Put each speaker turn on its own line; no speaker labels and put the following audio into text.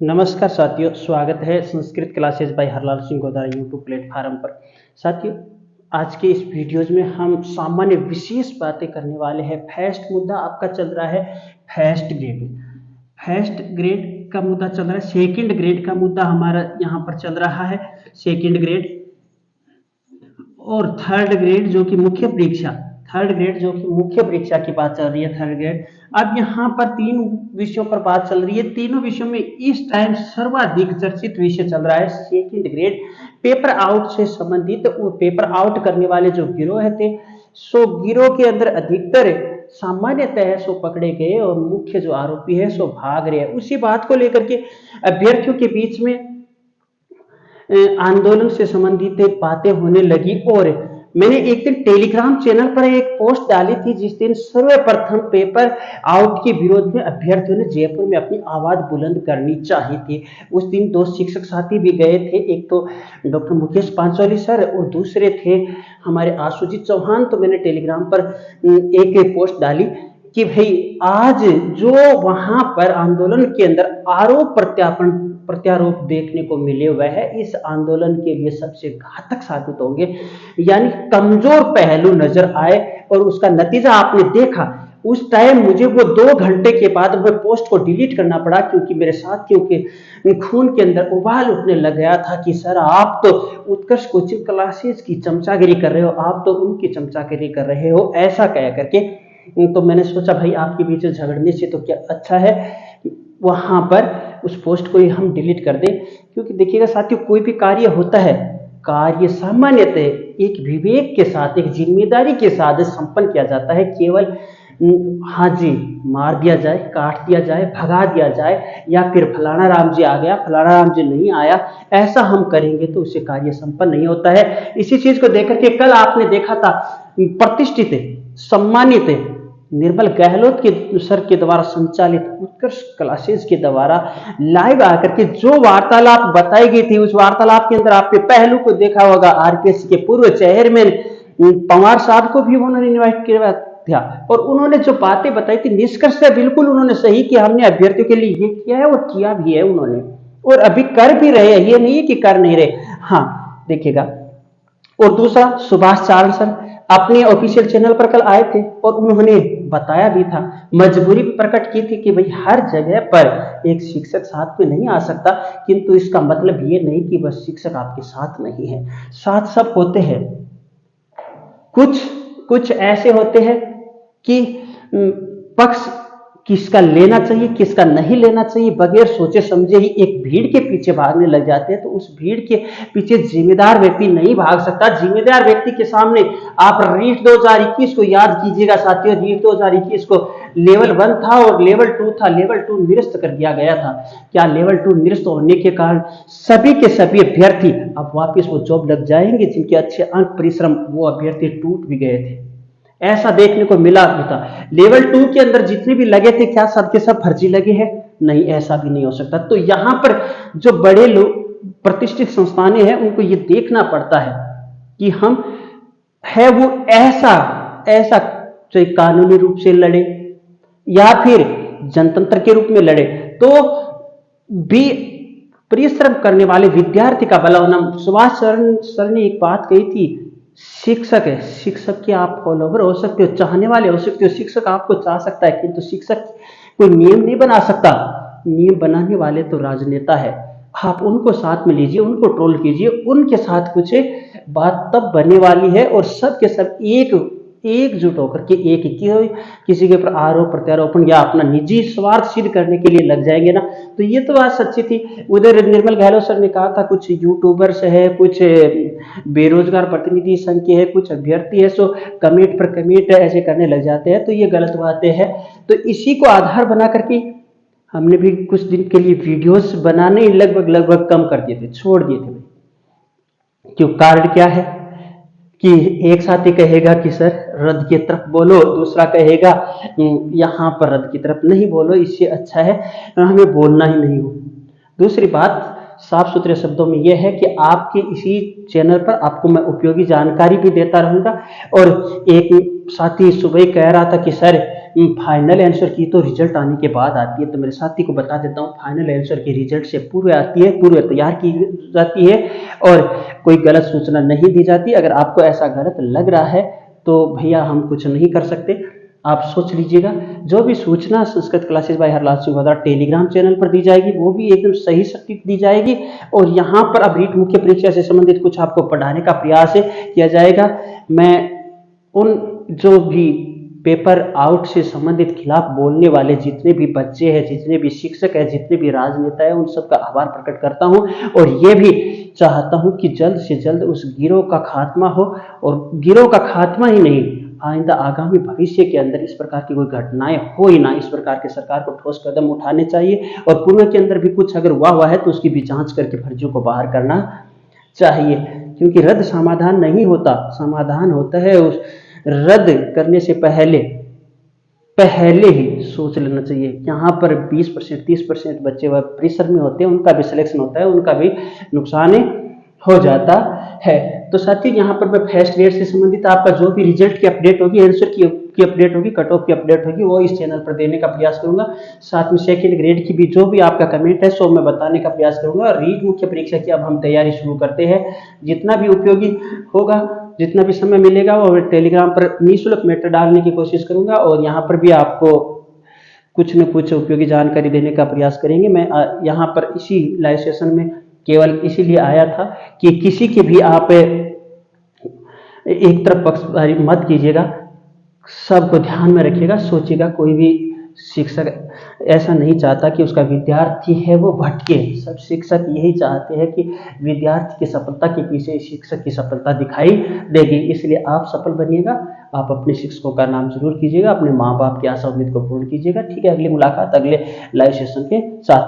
नमस्कार साथियों, स्वागत है Sanskrit classes bye Harlal Singh Godara YouTube platform पर। साथियों, आज के इस वीडियोज में हम सामान्य विशेष बातें करने वाले हैं। फर्स्ट मुद्दा आपका चल रहा है फर्स्ट ग्रेड। फर्स्ट ग्रेड का मुद्दा चल रहा है। सेकंड ग्रेड का मुद्दा हमारा यहाँ पर चल रहा है। सेकंड ग्रेड और थर्ड ग्रेड जो कि मुख्य परीक्षा, थर्ड ग्रेड जो कि मुख्य परीक्षा की बात चल रही है। थर्ड ग्रेड अब यहाँ पर तीन विषयों पर बात चल रही है। तीनों विषयों में इस टाइम सर्वाधिक चर्चित विषय चल रहा है सेकंड ग्रेड। पेपर आउट से संबंधित वो पेपर आउट करने वाले जो गिरोह थे, सो गिरोह के अंदर अधिकतर सामान्यतः सो पकड़े गए और मुख्य जो आरोपी है सो भाग रहे हैं। उसी बात को लेकर के अभ्यर्थियों के बीच में आंदोलन से संबंधित बातें होने लगी। और मैंने एक दिन टेलीग्राम चैनल पर एक पोस्ट डाली थी जिस दिन सर्वप्रथम पेपर आउट के विरोध में अभ्यर्थियों ने जयपुर में अपनी आवाज बुलंद करनी चाहिए थी। उस दिन दो शिक्षक साथी भी गए थे, एक तो डॉक्टर मुकेश पांचोली सर और दूसरे थे हमारे आशुजीत चौहान। तो मैंने टेलीग्राम पर एक पोस्ट डाली कि भाई आज जो वहां पर आंदोलन के अंदर आरोप प्रत्यारोप देखने को मिले हुए हैं, इस आंदोलन के लिए सबसे घातक साबित होंगे। यानी कमजोर पहलू नजर आए और उसका नतीजा आपने देखा। उस टाइम मुझे वो 2 घंटे के बाद वो पोस्ट को डिलीट करना पड़ा, क्योंकि मेरे साथियों के खून के अंदर उबाल उठने लग गया था कि सर आप तो उत्कर्ष कोचिंग क्लासेस की चमचागिरी कर रहे हो, आप तो उनकी चमचागिरी कर रहे हो, ऐसा कह करके। तो मैंने सोचा भाई आपके बीच झगड़ने से तो क्या अच्छा है वहां पर उस पोस्ट को ही हम डिलीट कर दें। क्योंकि देखिएगा साथियों, कोई भी कार्य होता है, कार्य सामान्यतः एक विवेक के साथ, एक जिम्मेदारी के साथ संपन्न किया जाता है। केवल हाँ जी मार दिया जाए, काट दिया जाए, भगा दिया जाए, या फिर फलाना राम जी आ गया, फलाना राम जी नहीं आया, ऐसा हम करेंगे तो उससे कार्य संपन्न नहीं होता है। इसी चीज को देख करके कल आपने देखा था प्रतिष्ठित सम्मानित निर्मल गहलोत के सर के द्वारा संचालित उत्कर्ष क्लासेस के द्वारा लाइव आकर के जो वार्तालाप बताई गई थी, उस वार्तालाप के अंदर आपने पहलू को देखा होगा। आरपीएससी के पूर्व चेयरमैन पवार साहब को भी उन्होंने इन्वाइट किया था और उन्होंने जो बातें बताई थी निष्कर्ष बिल्कुल उन्होंने सही कि हमने अभ्यर्थियों के लिए ये किया है और किया भी है उन्होंने, और अभी कर भी रहे हैं, ये नहीं है कि कर नहीं रहे। हाँ देखिएगा। और दूसरा, सुभाष चारण सर अपने ऑफिशियल चैनल पर कल आए थे और उन्होंने बताया भी था, मजबूरी प्रकट की थी कि भाई हर जगह पर एक शिक्षक साथ में नहीं आ सकता, किंतु इसका मतलब ये नहीं कि बस शिक्षक आपके साथ नहीं है, साथ सब होते हैं। कुछ कुछ ऐसे होते हैं कि पक्ष किसका लेना चाहिए किसका नहीं लेना चाहिए बगैर सोचे समझे ही एक भीड़ के पीछे भागने लग जाते हैं। तो उस भीड़ के पीछे जिम्मेदार व्यक्ति नहीं भाग सकता। जिम्मेदार व्यक्ति के सामने आप रीट 2021 को याद कीजिएगा साथियों। रीट 2021 को लेवल 1 था और लेवल 2 था, लेवल 2 निरस्त कर दिया गया था। क्या लेवल 2 निरस्त होने के कारण सभी के सभी अभ्यर्थी अब वापिस वो जॉब लग जाएंगे? जिनके अच्छे अंक परिश्रम वो अभ्यर्थी टूट भी गए थे, ऐसा देखने को मिला था। लेवल 2 के अंदर जितने भी लगे थे, क्या सब के सब फर्जी लगे हैं? नहीं, ऐसा भी नहीं हो सकता। तो यहां पर जो बड़े लोग प्रतिष्ठित संस्थानें हैं उनको ये देखना पड़ता है कि हम है वो ऐसा चाहे कानूनी रूप से लड़े या फिर जनतंत्र के रूप में लड़े, तो भी परिश्रम करने वाले विद्यार्थी का भला होना। सुभाष सर ने एक बात कही थी, शिक्षक है, शिक्षक के आप फॉलोवर हो सकते हो, चाहने वाले हो सकते हो, शिक्षक आपको चाह सकता है, किंतु शिक्षक कोई नियम नहीं बना सकता। नियम बनाने वाले तो राजनेता है। आप उनको साथ में लीजिए, उनको ट्रोल कीजिए, उनके साथ कुछ बात तब बनने वाली है और सब के सब एकजुट होकर के एक किसी के ऊपर आरोप प्रत्यारोपण या अपना निजी स्वार्थ सिद्ध करने के लिए लग जाएंगे ना, तो ये तो बात सच्ची थी। उधर निर्मल गहलोत सर ने कहा था कुछ यूट्यूबर्स है, कुछ बेरोजगार प्रतिनिधि संघ के है, कुछ अभ्यर्थी है, सो कमेंट पर कमेंट ऐसे करने लग जाते हैं, तो ये गलत बातें हैं। तो इसी को आधार बना करके हमने भी कुछ दिन के लिए वीडियोस बनाने लगभग कम कर दिए थे, छोड़ दिए थे। क्यों? कारण क्या है कि एक साथी कहेगा कि सर रद्द की तरफ बोलो, दूसरा कहेगा यहाँ पर रद्द की तरफ नहीं बोलो, इससे अच्छा है हमें बोलना ही नहीं हो। दूसरी बात साफ सुथरे शब्दों में यह है कि आपके इसी चैनल पर आपको मैं उपयोगी जानकारी भी देता रहूंगा। और एक साथी सुबह कह रहा था कि सर फाइनल आंसर की तो रिजल्ट आने के बाद आती है। तो मेरे साथी को बता देता हूँ, फाइनल आंसर के रिजल्ट से पूर्व आती है, पूर्व तैयार की जाती है और कोई गलत सूचना नहीं दी जाती। अगर आपको ऐसा गलत लग रहा है तो भैया हम कुछ नहीं कर सकते, आप सोच लीजिएगा। जो भी सूचना संस्कृत क्लासेस बाय हरलाल सिंह द्वारा टेलीग्राम चैनल पर दी जाएगी वो भी एकदम सही सटीक दी जाएगी। और यहाँ पर अब रीट मुख्य परीक्षा से संबंधित कुछ आपको पढ़ाने का प्रयास किया जाएगा। मैं उन जो भी पेपर आउट से संबंधित खिलाफ बोलने वाले जितने भी बच्चे हैं, जितने भी शिक्षक हैं, जितने भी राजनेता हैं, उन सबका आभार प्रकट करता हूं और ये भी चाहता हूं कि जल्द से जल्द उस गिरोह का खात्मा हो। और गिरोह का खात्मा ही नहीं, आइंदा आगामी भविष्य के अंदर इस प्रकार की कोई घटनाएं हो ही ना, इस प्रकार के सरकार को ठोस कदम उठाने चाहिए। और पूर्व के अंदर भी कुछ अगर हुआ है तो उसकी भी जांच करके फर्जियों को बाहर करना चाहिए, क्योंकि रद्द समाधान नहीं होता, समाधान होता है उस रद्द करने से पहले ही सोच लेना चाहिए। यहाँ पर 20% 30% बच्चे वह परिसर में होते हैं, उनका भी सिलेक्शन होता है, उनका भी नुकसान हो जाता है। तो साथ ही यहाँ पर मैं फर्स्ट ग्रेड से संबंधित आपका जो भी रिजल्ट की अपडेट होगी, आंसर की अपडेट होगी, कट ऑफ की अपडेट होगी, वो इस चैनल पर देने का प्रयास करूंगा। साथ में सेकंड ग्रेड की भी जो भी आपका कमेंट है सो मैं बताने का प्रयास करूंगा। रीट मुख्य परीक्षा की अब हम तैयारी शुरू करते हैं। जितना भी उपयोगी होगा, जितना भी समय मिलेगा वो टेलीग्राम पर निःशुल्क मैटर डालने की कोशिश करूंगा और यहाँ पर भी आपको कुछ न कुछ उपयोगी जानकारी देने का प्रयास करेंगे। मैं यहाँ पर इसी लाइव सेशन में केवल इसीलिए आया था कि किसी के भी आप एक तरफ पक्षपाती मत कीजिएगा, सबको ध्यान में रखिएगा, सोचिएगा। कोई भी शिक्षक ऐसा नहीं चाहता कि उसका विद्यार्थी है वो भटके। सब शिक्षक यही चाहते हैं कि विद्यार्थी की सफलता के पीछे शिक्षक की सफलता दिखाई देगी। इसलिए आप सफल बनिएगा, आप अपने शिक्षकों का नाम जरूर कीजिएगा, अपने माँ बाप की आशा उम्मीद को पूर्ण कीजिएगा। ठीक है, अगली मुलाकात अगले लाइव सेशन के साथ।